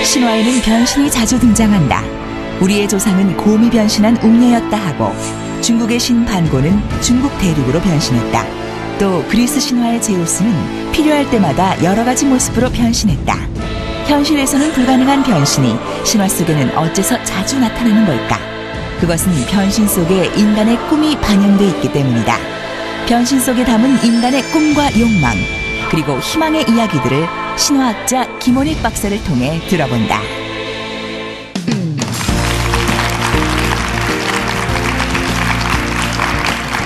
신화에는 변신이 자주 등장한다. 우리의 조상은 곰이 변신한 웅녀였다 하고 중국의 신 반고는 중국 대륙으로 변신했다. 또 그리스 신화의 제우스는 필요할 때마다 여러 가지 모습으로 변신했다. 현실에서는 불가능한 변신이 신화 속에는 어째서 자주 나타나는 걸까? 그것은 변신 속에 인간의 꿈이 반영돼 있기 때문이다. 변신 속에 담은 인간의 꿈과 욕망, 그리고 희망의 이야기들을 신화학자 김원익 박사를 통해 들어본다.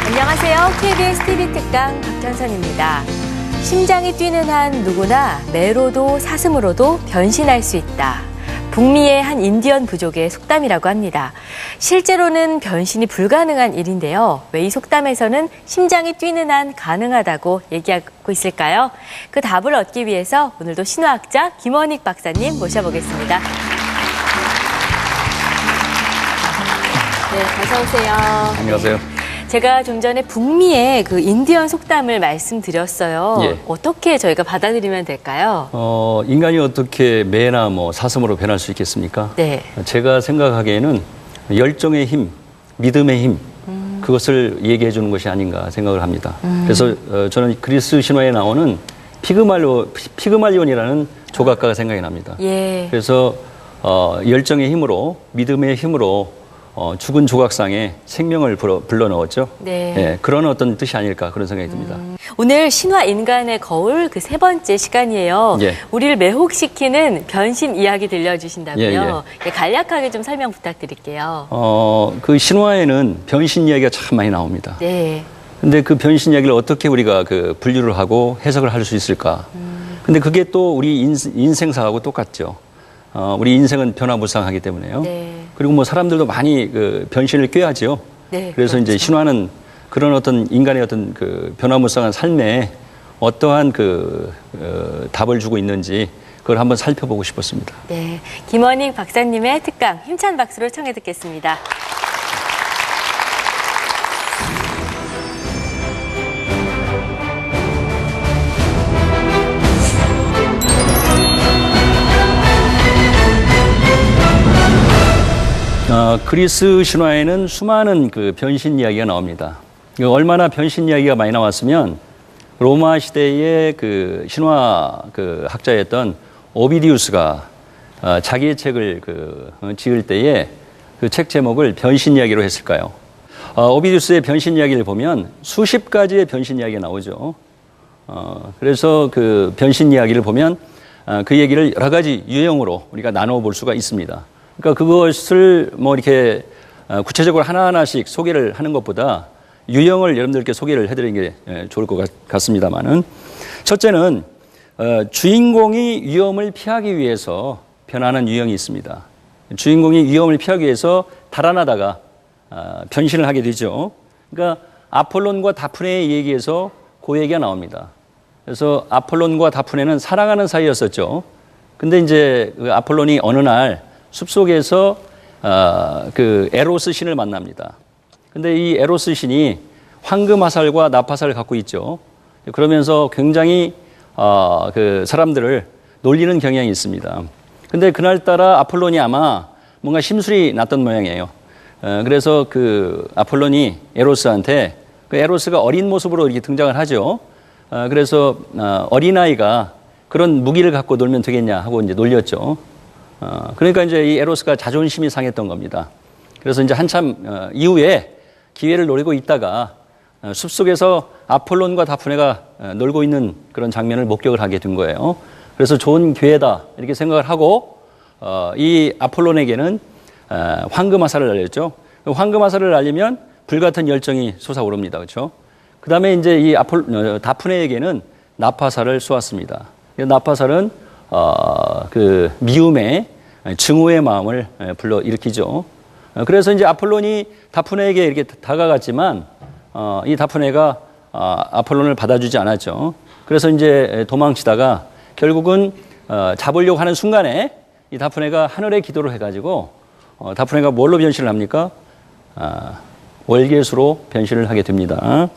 안녕하세요. KBS TV 특강 박전선입니다. 심장이 뛰는 한 누구나 매로도 사슴으로도 변신할 수 있다. 북미의 한 인디언 부족의 속담이라고 합니다. 실제로는 변신이 불가능한 일인데요. 왜 이 속담에서는 심장이 뛰는 한 가능하다고 얘기하고 있을까요? 그 답을 얻기 위해서 오늘도 신화학자 김원익 박사님 모셔보겠습니다. 네, 어서 오세요. 안녕하세요. 제가 좀 전에 북미의 그 인디언 속담을 말씀드렸어요. 예. 어떻게 저희가 받아들이면 될까요? 인간이 어떻게 매나 사슴으로 변할 수 있겠습니까? 네. 제가 생각하기에는 열정의 힘, 믿음의 힘, 그것을 얘기해 주는 것이 아닌가 생각을 합니다. 그래서 저는 그리스 신화에 나오는 피그말리온이라는 조각가가 생각이 납니다. 예. 그래서 열정의 힘으로, 믿음의 힘으로 죽은 조각상에 생명을 불러넣었죠. 네. 예, 그런 어떤 뜻이 아닐까 그런 생각이 듭니다. 오늘 신화 인간의 거울 그 세 번째 시간이에요. 예. 우리를 매혹시키는 변신 이야기 들려주신다고요. 예, 간략하게 좀 설명 부탁드릴게요. 그 신화에는 변신 이야기가 참 많이 나옵니다. 네. 근데 그 변신 이야기를 어떻게 우리가 그 분류를 하고 해석을 할 수 있을까? 근데 그게 또 우리 인생사하고 똑같죠. 우리 인생은 변화무쌍하기 때문에요. 네. 그리고 사람들도 많이 그 변신을 꾀하죠. 네, 그래서 그렇죠. 이제 신화는 그런 어떤 인간의 어떤 그 변화무쌍한 삶에 어떠한 답을 주고 있는지 그걸 한번 살펴보고 싶었습니다. 네. 김원익 박사님의 특강 힘찬 박수로 청해 듣겠습니다. 그리스 신화에는 수많은 그 변신 이야기가 나옵니다. 얼마나 변신 이야기가 많이 나왔으면 로마 시대의 그 신화 그 학자였던 오비디우스가 자기의 책을 지을 때에 그 책 제목을 변신 이야기로 했을까요? 오비디우스의 변신 이야기를 보면 수십 가지의 변신 이야기가 나오죠. 그래서 그 변신 이야기를 보면 그 얘기를 여러 가지 유형으로 우리가 나눠 볼 수가 있습니다. 그러니까 그것을 이렇게 구체적으로 하나하나씩 소개를 하는 것보다 유형을 여러분들께 소개를 해드리는 게 좋을 것 같습니다만은, 첫째는 주인공이 위험을 피하기 위해서 변하는 유형이 있습니다. 주인공이 위험을 피하기 위해서 달아나다가 변신을 하게 되죠. 그러니까 아폴론과 다프네의 얘기에서 그 얘기가 나옵니다. 그래서 아폴론과 다프네는 사랑하는 사이였었죠. 근데 이제 그 아폴론이 어느 날 숲속에서 그 에로스 신을 만납니다. 근데 이 에로스 신이 황금 화살과 나파살을 갖고 있죠. 그러면서 굉장히 그 사람들을 놀리는 경향이 있습니다. 근데 그날따라 아폴론이 아마 뭔가 심술이 났던 모양이에요. 그래서 그 아폴론이 에로스한테, 그 에로스가 어린 모습으로 이렇게 등장을 하죠. 그래서 어린아이가 그런 무기를 갖고 놀면 되겠냐 하고 이제 놀렸죠. 그러니까 이제 이 에로스가 자존심이 상했던 겁니다. 그래서 이제 한참 이후에 기회를 노리고 있다가 숲속에서 아폴론과 다프네가 놀고 있는 그런 장면을 목격을 하게 된 거예요. 그래서 좋은 기회다 이렇게 생각을 하고 이 아폴론에게는 황금 화살을 날렸죠. 황금 화살을 날리면 불같은 열정이 솟아오릅니다. 그렇죠? 그 다음에 이제 이 다프네에게는 나파살을 쏘았습니다. 나파살은 그 미움의 증오의 마음을 불러일으키죠. 그래서 이제 아폴론이 다프네에게 이렇게 다가갔지만 이 다프네가 아폴론을 받아주지 않았죠. 그래서 이제 도망치다가 결국은 잡으려고 하는 순간에 이 다프네가 하늘에 기도를 해가지고 다프네가 뭘로 변신을 합니까? 월계수로 변신을 하게 됩니다.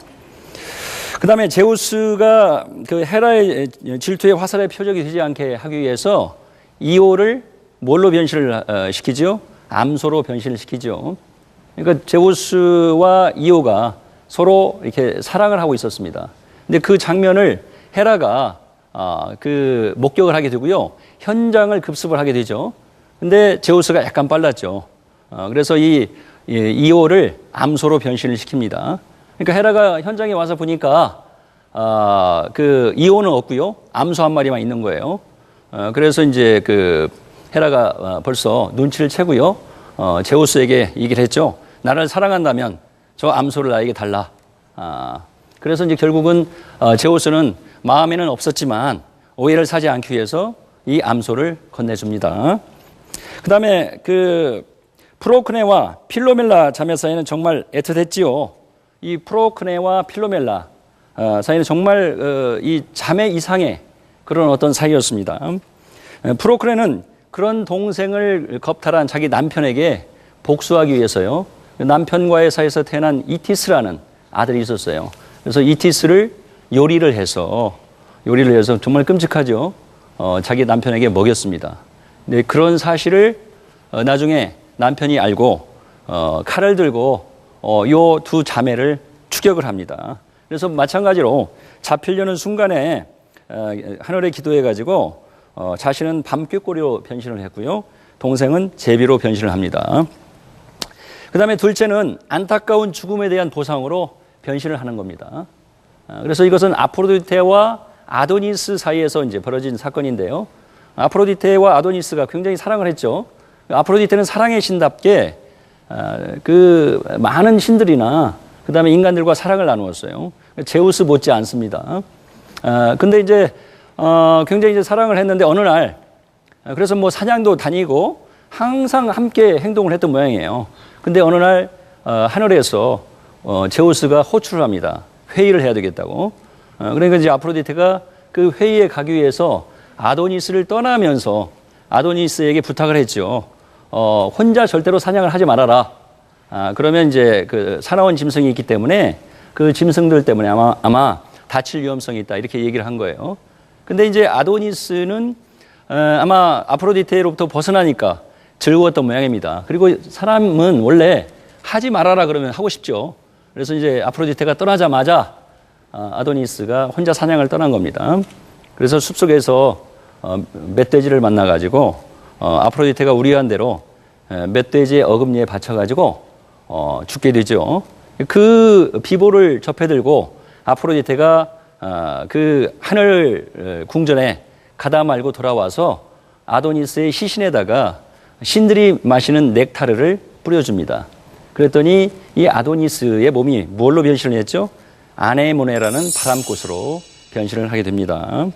그 다음에 제우스가 그 헤라의 질투의 화살의 표적이 되지 않게 하기 위해서 이오를 뭘로 변신을 시키죠? 암소로 변신을 시키죠. 그러니까 제우스와 이오가 서로 이렇게 사랑을 하고 있었습니다. 근데 그 장면을 헤라가 그 목격을 하게 되고요. 현장을 급습을 하게 되죠. 근데 제우스가 약간 빨랐죠. 그래서 이오를 암소로 변신을 시킵니다. 그러니까 헤라가 현장에 와서 보니까 그 이오는 없고요. 암소 한 마리만 있는 거예요. 그래서 이제 그 헤라가 벌써 눈치를 채고요. 제우스에게 얘기를 했죠. 나를 사랑한다면 저 암소를 나에게 달라. 그래서 이제 결국은 제우스는 마음에는 없었지만 오해를 사지 않기 위해서 이 암소를 건네줍니다. 그 다음에 그 프로크네와 필로멜라 자매 사이는 정말 애틋했지요. 이 프로크네와 필로멜라 사이는 정말 이 자매 이상의 그런 어떤 사이였습니다. 프로크네는 그런 동생을 겁탈한 자기 남편에게 복수하기 위해서요. 남편과의 사이에서 태어난 이티스라는 아들이 있었어요. 그래서 이티스를 요리를 해서 정말 끔찍하죠. 자기 남편에게 먹였습니다. 근데 그런 사실을 나중에 남편이 알고 칼을 들고 요 두 자매를 추격을 합니다. 그래서 마찬가지로 잡히려는 순간에 하늘에 기도해가지고 자신은 밤꾀꼬리로 변신을 했고요. 동생은 제비로 변신을 합니다. 그 다음에 둘째는 안타까운 죽음에 대한 보상으로 변신을 하는 겁니다. 그래서 이것은 아프로디테와 아도니스 사이에서 이제 벌어진 사건인데요. 아프로디테와 아도니스가 굉장히 사랑을 했죠. 아프로디테는 사랑의 신답게 그 많은 신들이나 그 다음에 인간들과 사랑을 나누었어요. 제우스 못지 않습니다. 근데 이제 굉장히 이제 사랑을 했는데 어느 날 그래서 뭐 사냥도 다니고 항상 함께 행동을 했던 모양이에요. 근데 어느 날 하늘에서 제우스가 호출을 합니다. 회의를 해야 되겠다고. 그러니까 이제 아프로디테가 그 회의에 가기 위해서 아도니스를 떠나면서 아도니스에게 부탁을 했죠. 혼자 절대로 사냥을 하지 말아라. 그러면 이제 그 사나운 짐승이 있기 때문에 그 짐승들 때문에 아마 다칠 위험성이 있다. 이렇게 얘기를 한 거예요. 근데 이제 아도니스는 아마 아프로디테로부터 벗어나니까 즐거웠던 모양입니다. 그리고 사람은 원래 하지 말아라 그러면 하고 싶죠. 그래서 이제 아프로디테가 떠나자마자 아도니스가 혼자 사냥을 떠난 겁니다. 그래서 숲속에서 멧돼지를 만나가지고 아프로디테가 우려한 대로 멧돼지의 어금니에 받쳐가지고 죽게 되죠. 그 비보를 접해 들고 아프로디테가 그 하늘 궁전에 가다 말고 돌아와서 아도니스의 시신에다가 신들이 마시는 넥타르를 뿌려줍니다. 그랬더니 이 아도니스의 몸이 뭘로 변신을 했죠? 아네모네라는 바람꽃으로 변신을 하게 됩니다.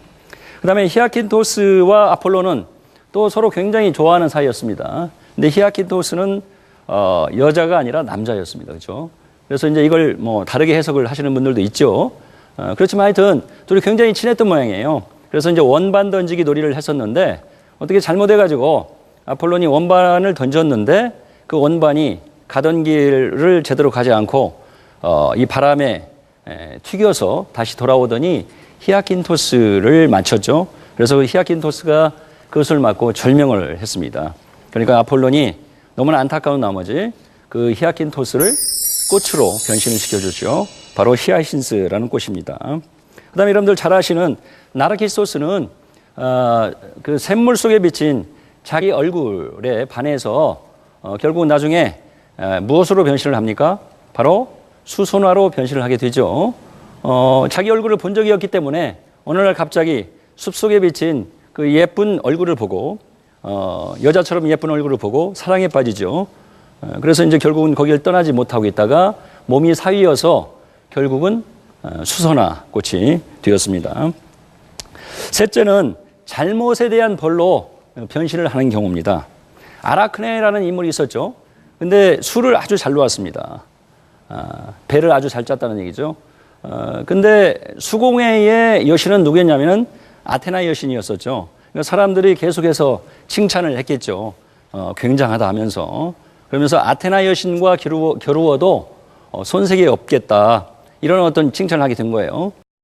그 다음에 히아킨토스와 아폴로는 또 서로 굉장히 좋아하는 사이였습니다. 근데 히아킨토스는 여자가 아니라 남자였습니다. 그렇죠? 그래서 이제 이걸 뭐 다르게 해석을 하시는 분들도 있죠. 그렇지만 하여튼 둘이 굉장히 친했던 모양이에요. 그래서 이제 원반 던지기 놀이를 했었는데 어떻게 잘못해가지고 아폴론이 원반을 던졌는데 그 원반이 가던 길을 제대로 가지 않고 이 바람에 튀겨서 다시 돌아오더니 히아킨토스를 맞췄죠. 그래서 히아킨토스가 그것을 맞고 절명을 했습니다. 그러니까 아폴론이 너무나 안타까운 나머지 그 히아킨토스를 꽃으로 변신을 시켜줬죠. 바로 히아신스라는 꽃입니다. 그 다음에 여러분들 잘 아시는 나르키소스는 그 샘물 속에 비친 자기 얼굴에 반해서 결국 나중에 무엇으로 변신을 합니까? 바로 수선화로 변신을 하게 되죠. 자기 얼굴을 본 적이 없기 때문에 어느 날 갑자기 숲속에 비친 그 예쁜 얼굴을 보고 여자처럼 예쁜 얼굴을 보고 사랑에 빠지죠. 그래서 이제 결국은 거기를 떠나지 못하고 있다가 몸이 사위여서 결국은 수선화 꽃이 되었습니다. 셋째는 잘못에 대한 벌로 변신을 하는 경우입니다. 아라크네라는 인물이 있었죠. 근데 술을 아주 잘 놓았습니다. 배를 아주 잘 짰다는 얘기죠. 근데 수공회의 여신은 누구였냐면은 아테나 여신이었었죠. 그러니까 사람들이 계속해서 칭찬을 했겠죠. 굉장하다 하면서. 그러면서 아테나 여신과 겨루어도 손색이 없겠다. 이런 어떤 칭찬을 하게 된 거예요.